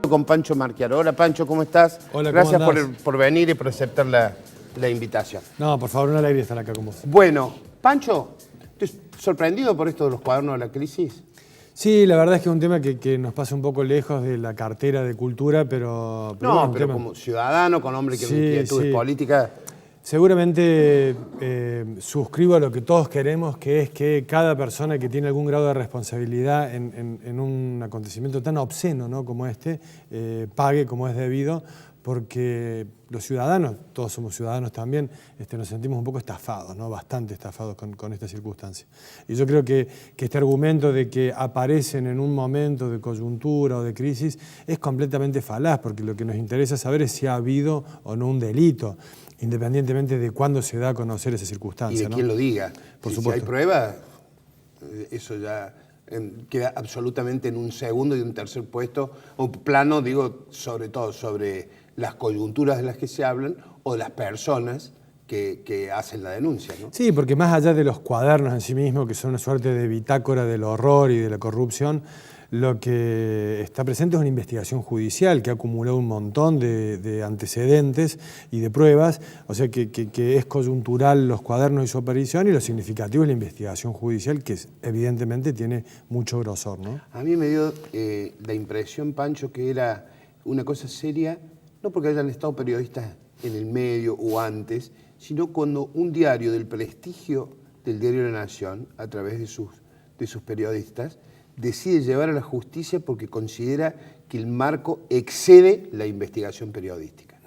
Con Pancho Marchiaro. Hola Pancho, ¿cómo estás? Hola, gracias ¿cómo andás? por venir y por aceptar la invitación. No, por favor, una alegría estar acá con vos. Bueno, Pancho, ¿estás sorprendido por esto de los cuadernos de la crisis? Sí, la verdad es que es un tema que nos pasa un poco lejos de la cartera de cultura, pero No, bueno, pero tema. como ciudadano, con hombre que Sí, tiene inquietudes sí. políticas. Seguramente suscribo a lo que todos queremos, que es que cada persona que tiene algún grado de responsabilidad en un acontecimiento tan obsceno, ¿no?, como este, pague como es debido, porque los ciudadanos, todos somos ciudadanos también, nos sentimos un poco estafados, ¿no?, bastante estafados con esta circunstancia. Y yo creo que este argumento de que aparecen en un momento de coyuntura o de crisis es completamente falaz, porque lo que nos interesa saber es si ha habido o no un delito, independientemente de cuándo se da a conocer esa circunstancia. Y de quién lo diga. Por Si supuesto. hay pruebas, eso ya queda absolutamente en un segundo y un tercer puesto, o plano, digo, sobre todo sobre las coyunturas de las que se hablan o de las personas que hacen la denuncia, ¿no? Sí, porque más allá de los cuadernos en sí mismos, que son una suerte de bitácora del horror y de la corrupción, lo que está presente es una investigación judicial que ha acumulado un montón de antecedentes y de pruebas, o sea que es coyuntural los cuadernos y su aparición, y lo significativo es la investigación judicial, que evidentemente tiene mucho grosor, ¿no? A mí me dio la impresión, Pancho, que era una cosa seria, no porque hayan estado periodistas en el medio o antes, sino cuando un diario del prestigio del diario La Nación, a través de sus periodistas, decide llevar a la justicia porque considera que el marco excede la investigación periodística.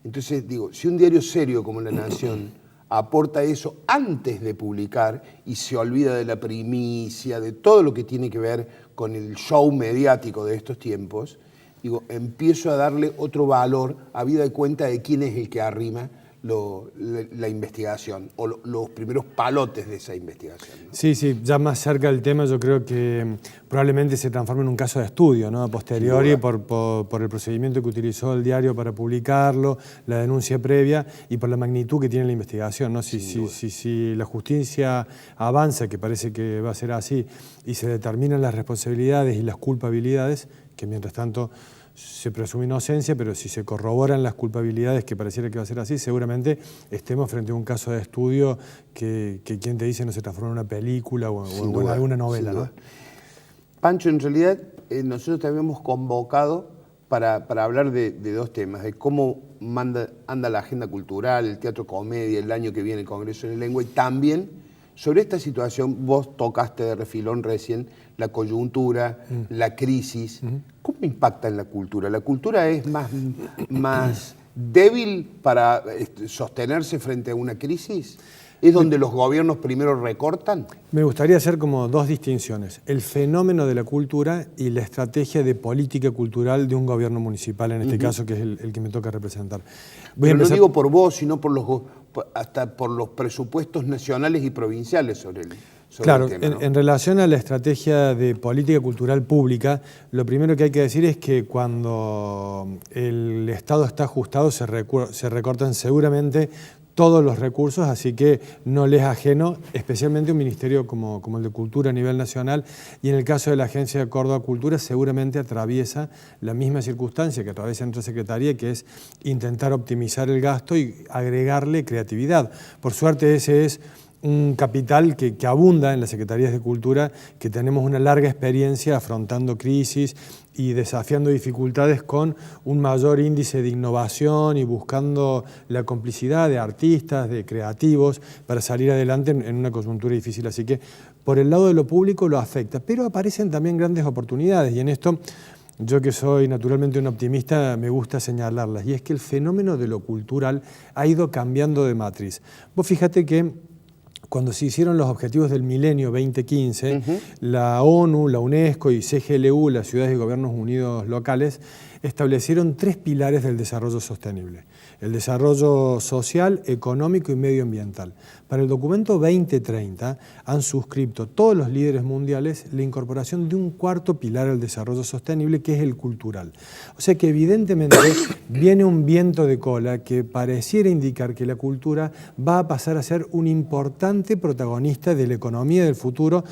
Entonces, digo, si un diario serio como La Nación aporta eso antes de publicar y se olvida de la primicia, de todo lo que tiene que ver con el show mediático de estos tiempos, digo, empiezo a darle otro valor habida cuenta de quién es el que arrima la investigación o los primeros palotes de esa investigación, ¿no? Sí, sí, ya más cerca del tema yo creo que probablemente se transforme en un caso de estudio, ¿no?, a posteriori por el procedimiento que utilizó el diario para publicarlo, la denuncia previa y por la magnitud que tiene la investigación, ¿no? Si la justicia avanza, que parece que va a ser así, y se determinan las responsabilidades y las culpabilidades, que mientras tanto se presume inocencia, pero si se corroboran las culpabilidades, que pareciera que va a ser así, seguramente estemos frente a un caso de estudio que quien te dice no se transforma en una película o en alguna novela, ¿no? Pancho, en realidad nosotros te habíamos convocado para hablar de dos temas, de cómo anda la agenda cultural, el teatro comedia, el año que viene el Congreso de la Lengua, y también sobre esta situación. Vos tocaste de refilón recién la coyuntura, la crisis. ¿Cómo impacta en la cultura? ¿La cultura es más débil para sostenerse frente a una crisis? ¿Es donde los gobiernos primero recortan? Me gustaría hacer como dos distinciones: el fenómeno de la cultura y la estrategia de política cultural de un gobierno municipal, en este caso, que es el que me toca representar. Pero no digo por vos, sino hasta por los presupuestos nacionales y provinciales sobre el Claro, tema, ¿no? en relación a la estrategia de política cultural pública, lo primero que hay que decir es que cuando el Estado está ajustado se recortan seguramente todos los recursos, así que no les es ajeno, especialmente un ministerio como el de Cultura a nivel nacional, y en el caso de la Agencia de Córdoba Cultura seguramente atraviesa la misma circunstancia que atraviesa nuestra Secretaría, que es intentar optimizar el gasto y agregarle creatividad. Por suerte ese es un capital que abunda en las Secretarías de Cultura, que tenemos una larga experiencia afrontando crisis y desafiando dificultades con un mayor índice de innovación y buscando la complicidad de artistas, de creativos, para salir adelante en una coyuntura difícil. Así que por el lado de lo público lo afecta, pero aparecen también grandes oportunidades, y en esto yo, que soy naturalmente un optimista, me gusta señalarlas, y es que el fenómeno de lo cultural ha ido cambiando de matriz. Vos fíjate que cuando se hicieron los objetivos del milenio 2015, la ONU, la UNESCO y CGLU, las ciudades y gobiernos unidos locales, establecieron 3 pilares del desarrollo sostenible: el desarrollo social, económico y medioambiental. Para el documento 2030 han suscrito todos los líderes mundiales la incorporación de un 4.º pilar al desarrollo sostenible, que es el cultural. O sea que evidentemente viene un viento de cola que pareciera indicar que la cultura va a pasar a ser un importante protagonista de la economía del futuro,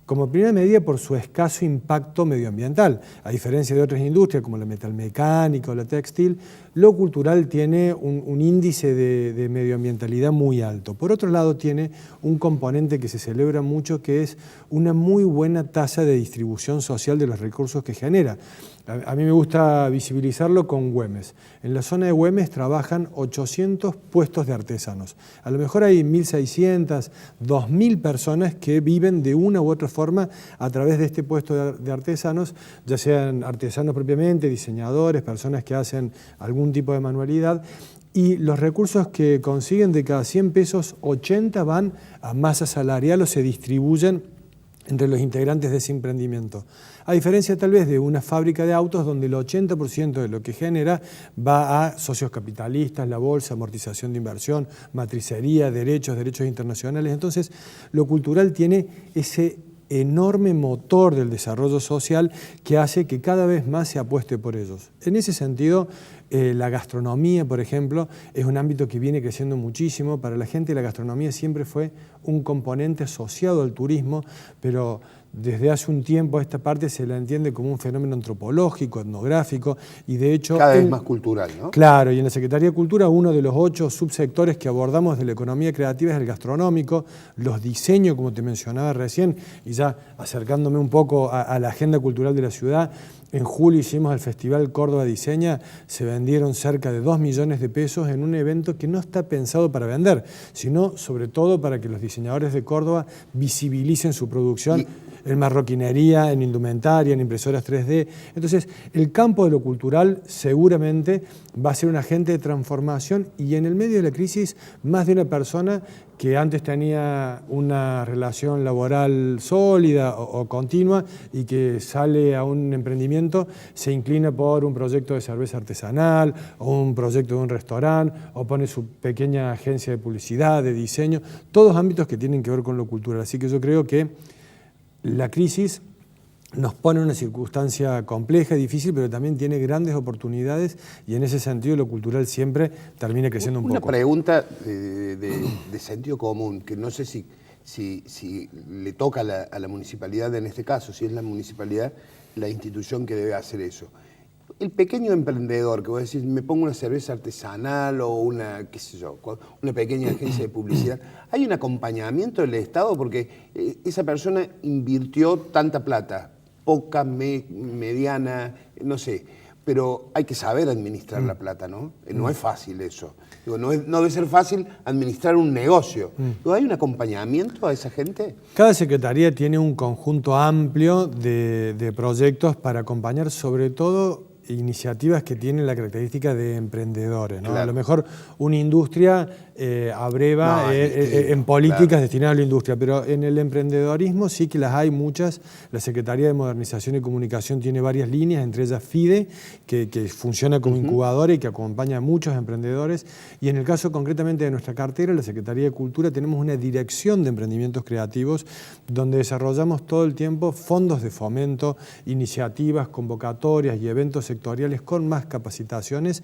como primera medida por su escaso impacto medioambiental. A diferencia de otras industrias como la metalmecánica o la textil, lo cultural tiene un índice de medioambientalidad muy alto. Por otro lado, tiene un componente que se celebra mucho, que es una muy buena tasa de distribución social de los recursos que genera. A mí me gusta visibilizarlo con Güemes. En la zona de Güemes trabajan 800 puestos de artesanos. A lo mejor hay 1.600, 2.000 personas que viven de una u otra forma a través de este puesto de artesanos, ya sean artesanos propiamente, diseñadores, personas que hacen algún tipo de manualidad. Y los recursos que consiguen, de cada 100 pesos, 80 van a masa salarial o se distribuyen entre los integrantes de ese emprendimiento. A diferencia tal vez de una fábrica de autos donde el 80% de lo que genera va a socios capitalistas, la bolsa, amortización de inversión, matricería, derechos internacionales. Entonces, lo cultural tiene ese enorme motor del desarrollo social que hace que cada vez más se apueste por ellos. En ese sentido, la gastronomía, por ejemplo, es un ámbito que viene creciendo muchísimo. Para la gente la gastronomía siempre fue un componente asociado al turismo, pero desde hace un tiempo a esta parte se la entiende como un fenómeno antropológico, etnográfico, y de hecho... Cada vez más cultural, ¿no? Claro, y en la Secretaría de Cultura uno de los 8 subsectores que abordamos de la economía creativa es el gastronómico, los diseños, como te mencionaba recién, y ya acercándome un poco a la agenda cultural de la ciudad. En julio hicimos el Festival Córdoba Diseña, se vendieron cerca de 2 millones de pesos en un evento que no está pensado para vender, sino sobre todo para que los diseñadores de Córdoba visibilicen su producción en marroquinería, en indumentaria, en impresoras 3D. Entonces, el campo de lo cultural seguramente va a ser un agente de transformación, y en el medio de la crisis, más de una persona que antes tenía una relación laboral sólida o continua y que sale a un emprendimiento, se inclina por un proyecto de cerveza artesanal o un proyecto de un restaurante o pone su pequeña agencia de publicidad, de diseño, todos ámbitos que tienen que ver con lo cultural. Así que yo creo que la crisis nos pone en una circunstancia compleja, difícil, pero también tiene grandes oportunidades, y en ese sentido lo cultural siempre termina creciendo un poco. Una pregunta de sentido común, que no sé si le toca a la municipalidad en este caso, si es la municipalidad la institución que debe hacer eso. El pequeño emprendedor, que vos decís, me pongo una cerveza artesanal o una, qué sé yo, una pequeña agencia de publicidad, ¿hay un acompañamiento del Estado? Porque esa persona invirtió tanta plata, poca, mediana, no sé, pero hay que saber administrar la plata, ¿no? No es fácil eso. Digo, no debe ser fácil administrar un negocio. Digo, ¿hay un acompañamiento a esa gente? Cada secretaría tiene un conjunto amplio de proyectos para acompañar, sobre todo iniciativas que tienen la característica de emprendedores, ¿no? Claro. A lo mejor una industria abreva en políticas destinadas a la industria, pero en el emprendedorismo sí que las hay muchas. La Secretaría de Modernización y Comunicación tiene varias líneas, entre ellas FIDE, que funciona como incubadora y que acompaña a muchos emprendedores. Y en el caso concretamente de nuestra cartera, la Secretaría de Cultura, tenemos una dirección de emprendimientos creativos donde desarrollamos todo el tiempo fondos de fomento, iniciativas, convocatorias y eventos sectoriales con más capacitaciones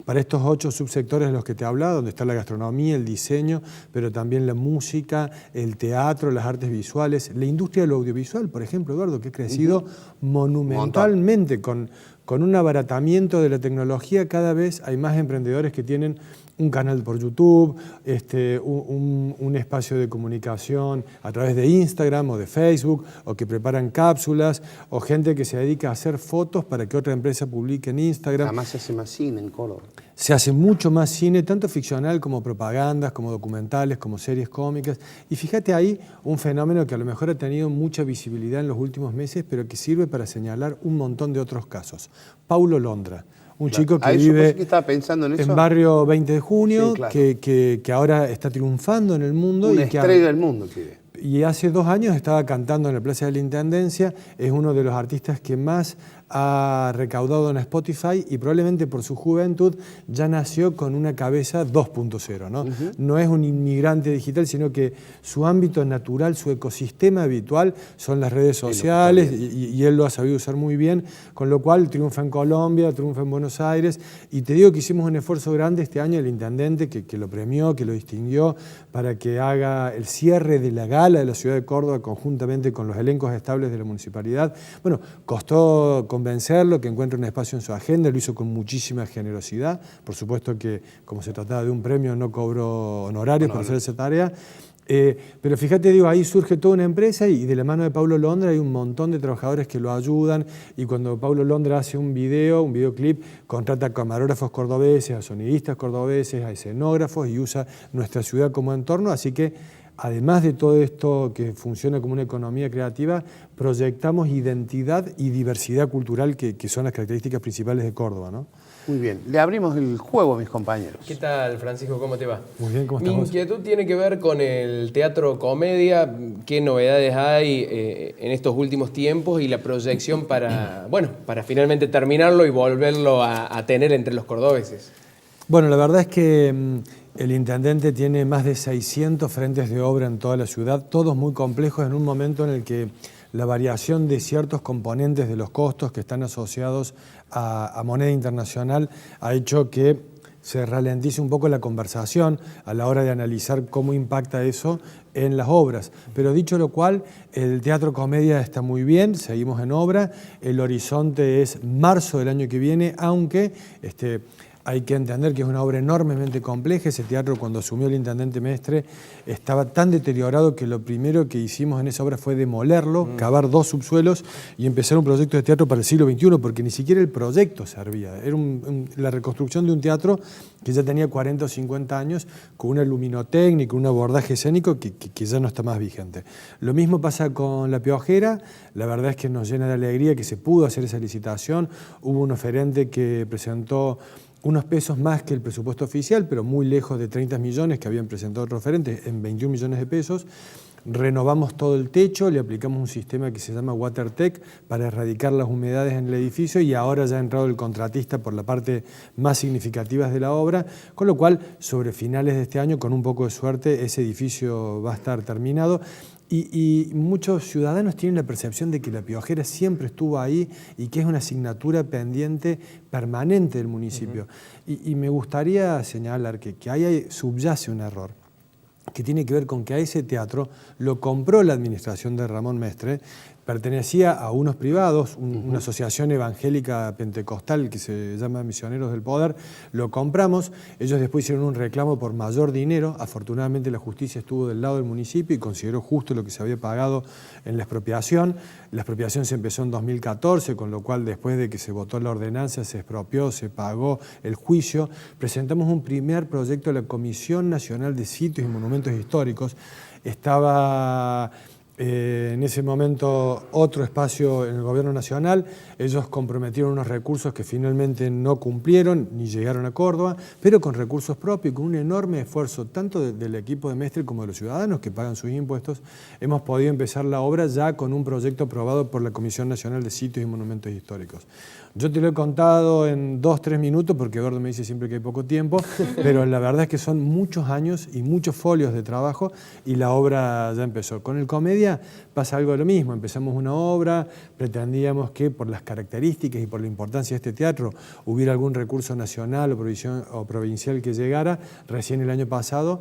para estos 8 subsectores de los que te hablaba, donde está la gastronomía, el diseño, pero también la música, el teatro, las artes visuales, la industria de lo audiovisual, por ejemplo, Eduardo, que ha crecido monumentalmente con un abaratamiento de la tecnología. Cada vez hay más emprendedores que tienen un canal por YouTube, un espacio de comunicación a través de Instagram o de Facebook, o que preparan cápsulas, o gente que se dedica a hacer fotos para que otra empresa publique en Instagram. Además se hace más cine en Córdoba. Se hace mucho más cine, tanto ficcional como propagandas, como documentales, como series cómicas. Y fíjate ahí un fenómeno que a lo mejor ha tenido mucha visibilidad en los últimos meses, pero que sirve para señalar un montón de otros casos. Paulo Londra. Un chico que vive en barrio 20 de junio, que ahora está triunfando en el mundo. Una estrella del mundo, y hace 2 años estaba cantando en la Plaza de la Intendencia. Es uno de los artistas que más ha recaudado en Spotify y probablemente por su juventud ya nació con una cabeza 2.0, ¿no? No es un inmigrante digital, sino que su ámbito natural, su ecosistema habitual son las redes sociales y él lo ha sabido usar muy bien, con lo cual triunfa en Colombia, triunfa en Buenos Aires y te digo que hicimos un esfuerzo grande este año, el intendente que lo premió, que lo distinguió para que haga el cierre de la gala de la ciudad de Córdoba conjuntamente con los elencos estables de la municipalidad. Bueno, costó convencerlo, que encuentre un espacio en su agenda, lo hizo con muchísima generosidad. Por supuesto que, como se trataba de un premio, no cobró honorarios por hacer esa tarea. Pero fíjate, digo, ahí surge toda una empresa y de la mano de Paulo Londra hay un montón de trabajadores que lo ayudan y cuando Paulo Londra hace un videoclip, contrata a camarógrafos cordobeses, a sonidistas cordobeses, a escenógrafos y usa nuestra ciudad como entorno, así que además de todo esto que funciona como una economía creativa, proyectamos identidad y diversidad cultural que son las características principales de Córdoba, ¿no? Muy bien. Le abrimos el juego a mis compañeros. ¿Qué tal, Francisco? ¿Cómo te va? Muy bien, ¿cómo Mi estamos? inquietud tiene que ver con el teatro comedia, qué novedades hay en estos últimos tiempos y la proyección para finalmente terminarlo y volverlo a tener entre los cordobeses. Bueno, la verdad es que el intendente tiene más de 600 frentes de obra en toda la ciudad, todos muy complejos en un momento en el que la variación de ciertos componentes de los costos que están asociados a moneda internacional ha hecho que se ralentice un poco la conversación a la hora de analizar cómo impacta eso en las obras. Pero dicho lo cual, el Teatro Comedia está muy bien, seguimos en obra, el horizonte es marzo del año que viene, aunque hay que entender que es una obra enormemente compleja. Ese teatro, cuando asumió el intendente Mestre, estaba tan deteriorado que lo primero que hicimos en esa obra fue demolerlo, cavar 2 subsuelos y empezar un proyecto de teatro para el siglo XXI, porque ni siquiera el proyecto servía. Era la reconstrucción de un teatro que ya tenía 40 o 50 años, con una luminotécnica, un abordaje escénico que ya no está más vigente. Lo mismo pasa con La Piojera. La verdad es que nos llena de alegría que se pudo hacer esa licitación. Hubo un oferente que presentó unos pesos más que el presupuesto oficial, pero muy lejos de 30 millones que habían presentado otros referentes, en 21 millones de pesos. Renovamos todo el techo, le aplicamos un sistema que se llama WaterTech para erradicar las humedades en el edificio y ahora ya ha entrado el contratista por la parte más significativa de la obra, con lo cual sobre finales de este año, con un poco de suerte, ese edificio va a estar terminado. Y muchos ciudadanos tienen la percepción de que La Piojera siempre estuvo ahí y que es una asignatura pendiente permanente del municipio. Y me gustaría señalar que ahí subyace un error que tiene que ver con que a ese teatro lo compró la administración de Ramón Mestre, pertenecía a unos privados, una asociación evangélica pentecostal que se llama Misioneros del Poder, lo compramos, ellos después hicieron un reclamo por mayor dinero, afortunadamente la justicia estuvo del lado del municipio y consideró justo lo que se había pagado en la expropiación se empezó en 2014, con lo cual después de que se votó la ordenanza se expropió, se pagó el juicio, presentamos un primer proyecto a la Comisión Nacional de Sitios y Monumentos Históricos, estaba en ese momento otro espacio en el gobierno nacional, ellos comprometieron unos recursos que finalmente no cumplieron ni llegaron a Córdoba, pero con recursos propios, con un enorme esfuerzo tanto del equipo de Mestre como de los ciudadanos que pagan sus impuestos, hemos podido empezar la obra ya con un proyecto aprobado por la Comisión Nacional de Sitios y Monumentos Históricos. Yo te lo he contado en 2-3 minutos porque Eduardo me dice siempre que hay poco tiempo, pero la verdad es que son muchos años y muchos folios de trabajo y la obra ya empezó. Con el Comedia pasa algo de lo mismo, empezamos una obra, pretendíamos que por las características y por la importancia de este teatro hubiera algún recurso nacional o provincial que llegara. Recién el año pasado,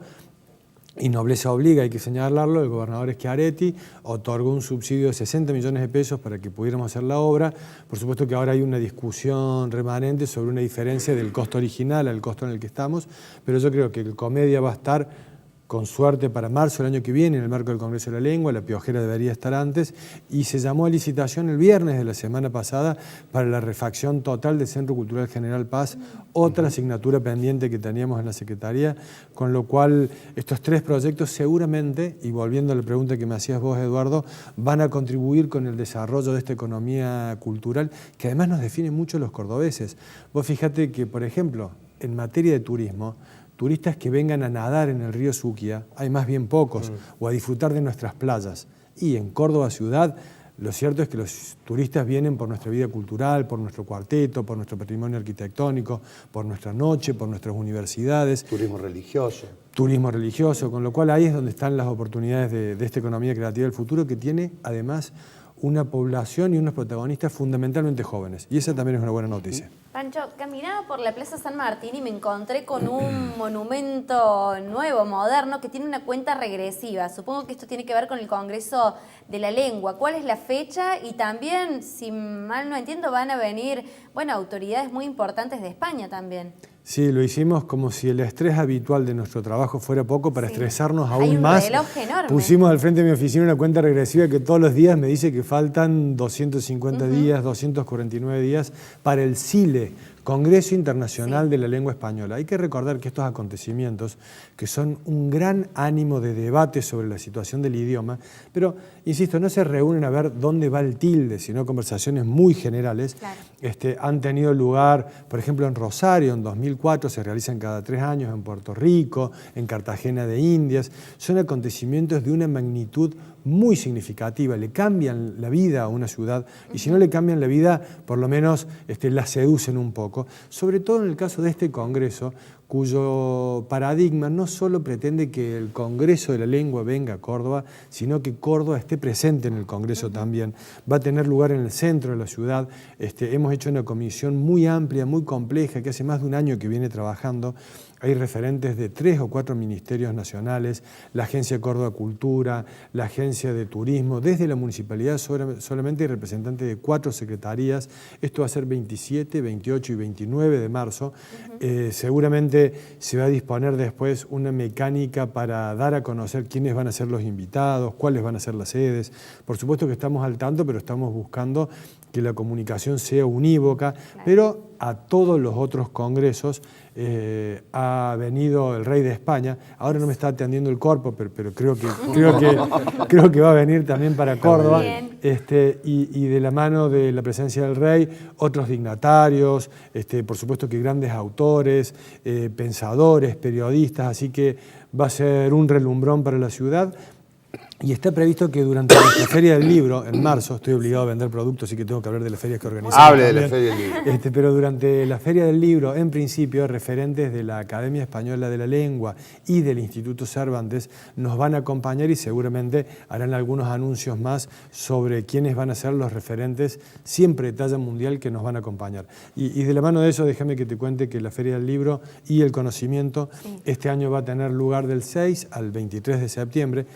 y nobleza obliga, hay que señalarlo, el gobernador Schiaretti otorgó un subsidio de 60 millones de pesos para que pudiéramos hacer la obra. Por supuesto que ahora hay una discusión remanente sobre una diferencia del costo original al costo en el que estamos, pero yo creo que el Comedia va a estar con suerte para marzo del año que viene en el marco del Congreso de la Lengua, La Piojera debería estar antes, y se llamó a licitación el viernes de la semana pasada para la refacción total del Centro Cultural General Paz, otra asignatura pendiente que teníamos en la Secretaría, con lo cual estos 3 proyectos seguramente, y volviendo a la pregunta que me hacías vos, Eduardo, van a contribuir con el desarrollo de esta economía cultural que además nos define mucho los cordobeses. Vos fíjate que, por ejemplo, en materia de turismo, turistas que vengan a nadar en el río Suquía, hay más bien pocos, o a disfrutar de nuestras playas. Y en Córdoba ciudad Lo cierto es que los turistas vienen por nuestra vida cultural, por nuestro cuarteto, por nuestro patrimonio arquitectónico, por nuestra noche, por nuestras universidades. Turismo religioso. Turismo religioso, con lo cual ahí es donde están las oportunidades de esta economía creativa del futuro, que tiene además una población y unos protagonistas fundamentalmente jóvenes. Y esa también es una buena noticia. Pancho, caminaba por la Plaza San Martín y me encontré con un monumento nuevo, moderno, que tiene una cuenta regresiva. Supongo que esto tiene que ver con el Congreso de la Lengua. ¿Cuál es la fecha? Y también, si mal no entiendo, van a venir, bueno, autoridades muy importantes de España también. Sí, lo hicimos como si el estrés habitual de nuestro trabajo fuera poco para estresarnos Hay aún un más. reloj enorme. Pusimos al frente de mi oficina una cuenta regresiva que todos los días me dice que faltan 250 días, 249 días para el CILE, Congreso Internacional de la Lengua Española. Hay que recordar que estos acontecimientos, que son un gran ánimo de debate sobre la situación del idioma, pero, insisto, no se reúnen a ver dónde va el tilde, sino conversaciones muy generales. Claro. Han tenido lugar, por ejemplo, en Rosario, en 2004, se realizan cada 3 años, en Puerto Rico, en Cartagena de Indias. Son acontecimientos de una magnitud muy significativa, le cambian la vida a una ciudad, y si no le cambian la vida, por lo menos la seducen un poco. Sobre todo en el caso de este congreso, cuyo paradigma no solo pretende que el Congreso de la Lengua venga a Córdoba, sino que Córdoba esté presente en el Congreso también. Va a tener lugar en el centro de la ciudad. Hemos hecho una comisión muy amplia, muy compleja, que hace más de un año que viene trabajando. Hay referentes de 3 o 4 ministerios nacionales, la Agencia Córdoba Cultura, la Agencia de Turismo, desde la Municipalidad solamente hay representantes de 4 secretarías. Esto va a ser 27, 28 y 29 de marzo. Seguramente se va a disponer después una mecánica para dar a conocer quiénes van a ser los invitados, cuáles van a ser las sedes. Por supuesto que estamos al tanto, pero estamos buscando que la comunicación sea unívoca, pero a todos los otros congresos ha venido el rey de España. Ahora no me está atendiendo el cuerpo, pero creo que va a venir también para Córdoba. Y de la mano de la presencia del rey, otros dignatarios, por supuesto que grandes autores, pensadores, periodistas, así que va a ser un relumbrón para la ciudad. Y está previsto que durante la Feria del Libro, en marzo, estoy obligado a vender productos, así que tengo que hablar de las ferias que organizamos. Hable de la Feria del Libro. Pero durante la Feria del Libro, en principio, referentes de la Academia Española de la Lengua y del Instituto Cervantes nos van a acompañar y seguramente harán algunos anuncios más sobre quiénes van a ser los referentes siempre de talla mundial que nos van a acompañar. Y de la mano de eso, déjame que te cuente que la Feria del Libro y el Conocimiento este año va a tener lugar del 6 al 23 de septiembre.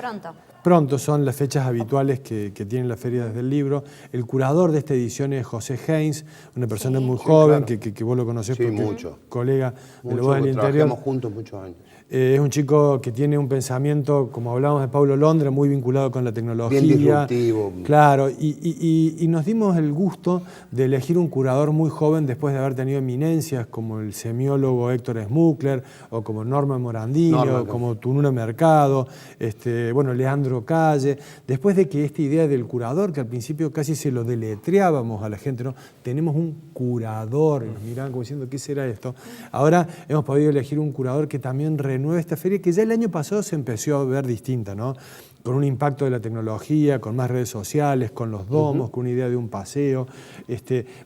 Pronto son las fechas habituales que tiene la Feria del Libro. El curador de esta edición es José Heinz, una persona muy joven, claro, que vos lo conocés porque mucho. Es colega de la Voz del Interior. Trabajamos juntos muchos años. Es un chico que tiene un pensamiento, como hablábamos de Paulo Londra, muy vinculado con la tecnología. Bien disruptivo. Claro, y nos dimos el gusto de elegir un curador muy joven después de haber tenido eminencias como el semiólogo Héctor Smukler, o como Norma Morandini, como Tununa Mercado, Leandro Calle. Después de que esta idea del curador, que al principio casi se lo deletreábamos a la gente, ¿no? Tenemos un curador, y nos miraban como diciendo, ¿qué será esto? Ahora hemos podido elegir un curador que también renueva esta feria, que ya el año pasado se empezó a ver distinta, ¿no? Con un impacto de la tecnología, con más redes sociales, con los domos, con una idea de un paseo.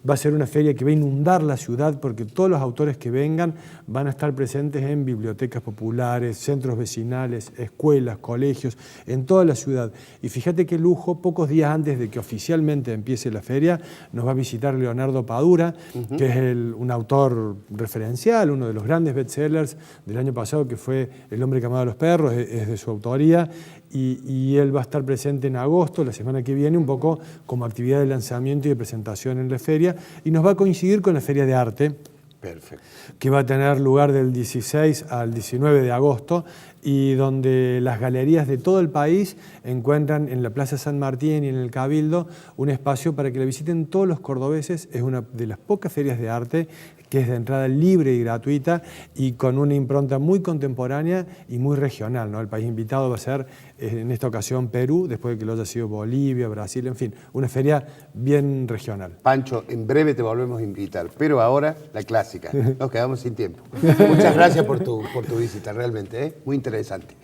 Va a ser una feria que va a inundar la ciudad porque todos los autores que vengan van a estar presentes en bibliotecas populares, centros vecinales, escuelas, colegios, en toda la ciudad. Y fíjate qué lujo, pocos días antes de que oficialmente empiece la feria, nos va a visitar Leonardo Padura, que es un autor referencial, uno de los grandes bestsellers del año pasado, que fue El hombre que amaba a los perros, es de su autoría. Y él va a estar presente en agosto, la semana que viene, un poco como actividad de lanzamiento y de presentación en la feria, y nos va a coincidir con la Feria de Arte. Perfecto. Que va a tener lugar del 16 al 19 de agosto y donde las galerías de todo el país encuentran en la Plaza San Martín y en el Cabildo un espacio para que la visiten todos los cordobeses. Es una de las pocas ferias de arte que es de entrada libre y gratuita y con una impronta muy contemporánea y muy regional, ¿no? El país invitado va a ser en esta ocasión Perú, después de que lo haya sido Bolivia, Brasil, en fin, una feria bien regional. Pancho, en breve te volvemos a invitar, pero ahora la clásica, nos quedamos sin tiempo. Muchas gracias por tu visita, realmente, muy interesante.